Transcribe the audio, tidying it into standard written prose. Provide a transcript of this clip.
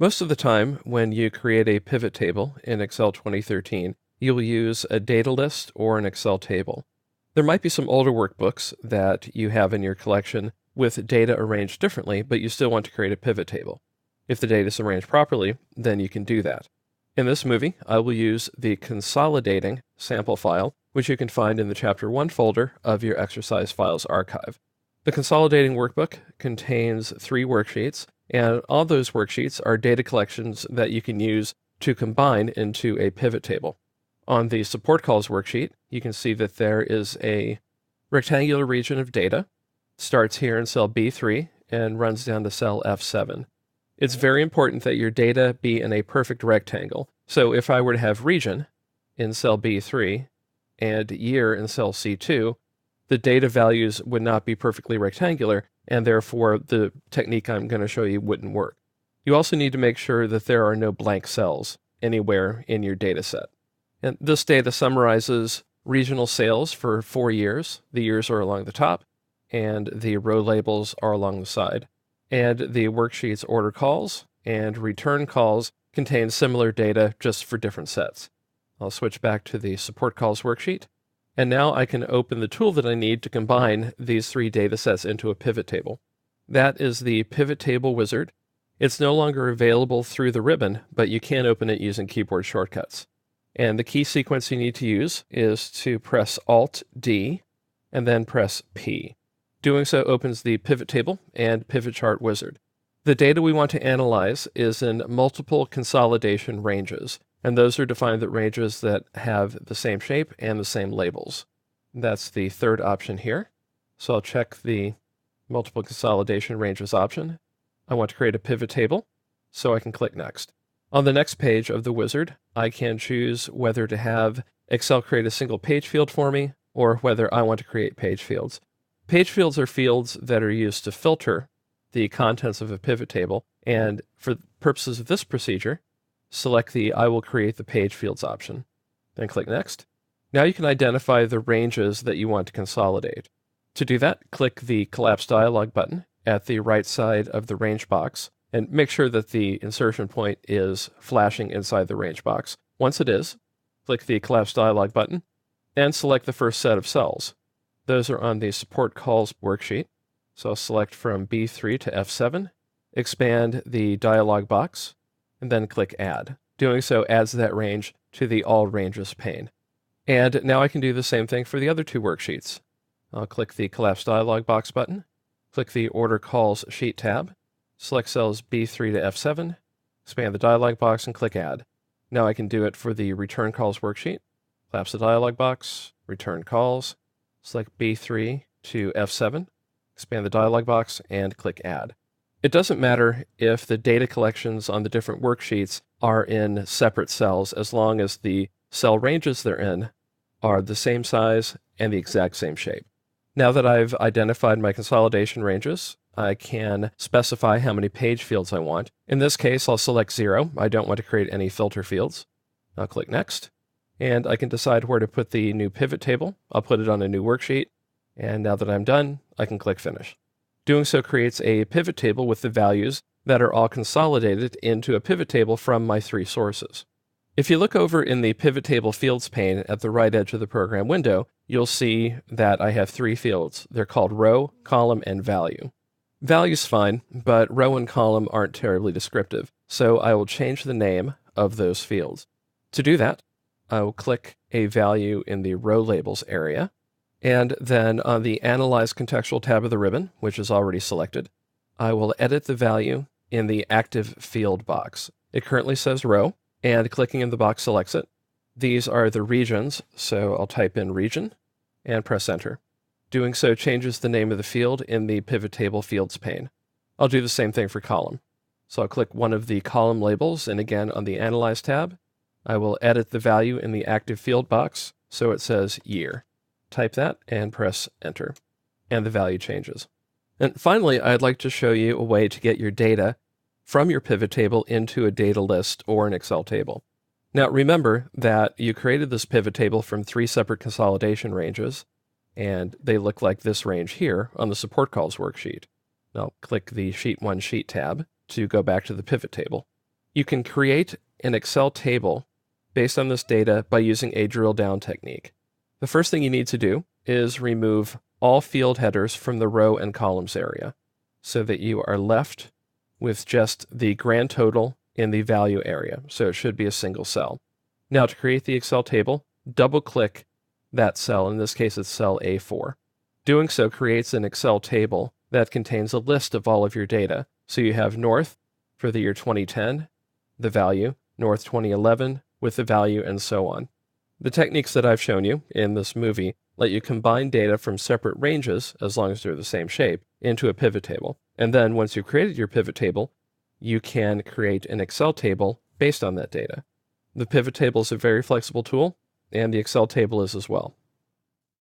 Most of the time, when you create a pivot table in Excel 2013, you'll use a data list or an Excel table. There might be some older workbooks that you have in your collection with data arranged differently, but you still want to create a pivot table. If the data is arranged properly, then you can do that. In this movie, I will use the consolidating sample file, which you can find in the Chapter 1 folder of your exercise files archive. The consolidating workbook contains 3 worksheets, and all those worksheets are data collections that you can use to combine into a pivot table. On the support calls worksheet, you can see that there is a rectangular region of data. It starts here in cell B3 and runs down to cell F7. It's very important that your data be in a perfect rectangle. So if I were to have region in cell B3 and year in cell C2, the data values would not be perfectly rectangular, and therefore the technique I'm going to show you wouldn't work. You also need to make sure that there are no blank cells anywhere in your data set. And this data summarizes regional sales for 4 years. The years are along the top, and the row labels are along the side. And the worksheet's order calls and return calls contain similar data just for different sets. I'll switch back to the support calls worksheet. And now I can open the tool that I need to combine these 3 data sets into a pivot table. That is the pivot table wizard. It's no longer available through the ribbon, but you can open it using keyboard shortcuts. And the key sequence you need to use is to press Alt-D and then press P. Doing so opens the pivot table and pivot chart wizard. The data we want to analyze is in multiple consolidation ranges, and those are defined as ranges that have the same shape and the same labels. That's the third option here. So I'll check the multiple consolidation ranges option. I want to create a pivot table, so I can click Next. On the next page of the wizard, I can choose whether to have Excel create a single page field for me, or whether I want to create page fields. Page fields are fields that are used to filter the contents of a pivot table, and for purposes of this procedure, select the I will create the page fields option, then click Next. Now you can identify the ranges that you want to consolidate. To do that, click the Collapse Dialog button at the right side of the range box, and make sure that the insertion point is flashing inside the range box. Once it is, click the Collapse Dialog button, and select the first set of cells. Those are on the Support Calls worksheet. So I'll select from B3 to F7, expand the dialog box, and then click Add. Doing so adds that range to the All Ranges pane. And now I can do the same thing for the other 2 worksheets. I'll click the Collapse Dialog box button, click the Order Calls Sheet tab, select cells B3 to F7, expand the dialog box, and click Add. Now I can do it for the Return Calls worksheet. Collapse the dialog box, Return Calls, select B3 to F7, expand the dialog box, and click Add. It doesn't matter if the data collections on the different worksheets are in separate cells, as long as the cell ranges they're in are the same size and the exact same shape. Now that I've identified my consolidation ranges, I can specify how many page fields I want. In this case, I'll select 0. I don't want to create any filter fields. I'll click Next, and I can decide where to put the new pivot table. I'll put it on a new worksheet, and now that I'm done, I can click Finish. Doing so creates a pivot table with the values that are all consolidated into a pivot table from my 3 sources. If you look over in the Pivot Table Fields pane at the right edge of the program window, you'll see that I have 3 fields. They're called Row, Column, and Value. Value's fine, but row and column aren't terribly descriptive, so I will change the name of those fields. To do that, I will click a value in the Row Labels area, and then on the Analyze Contextual tab of the ribbon, which is already selected, I will edit the value in the Active Field box. It currently says Row, and clicking in the box selects it. These are the regions, so I'll type in Region and press Enter. Doing so changes the name of the field in the Pivot Table Fields pane. I'll do the same thing for column. So I'll click one of the column labels, and again on the Analyze tab, I will edit the value in the Active Field box, so it says Year. Type that and press Enter, and the value changes. And finally, I'd like to show you a way to get your data from your pivot table into a data list or an Excel table. Now remember that you created this pivot table from 3 separate consolidation ranges, and they look like this range here on the Support Calls worksheet. Now click the Sheet 1 Sheet tab to go back to the pivot table. You can create an Excel table based on this data by using a drill down technique. The first thing you need to do is remove all field headers from the row and columns area so that you are left with just the grand total in the value area. So it should be a single cell. Now to create the Excel table, double-click that cell. In this case, it's cell A4. Doing so creates an Excel table that contains a list of all of your data. So you have North for the year 2010, the value, North 2011 with the value, and so on. The techniques that I've shown you in this movie let you combine data from separate ranges, as long as they're the same shape, into a pivot table. And then once you've created your pivot table, you can create an Excel table based on that data. The pivot table is a very flexible tool, and the Excel table is as well.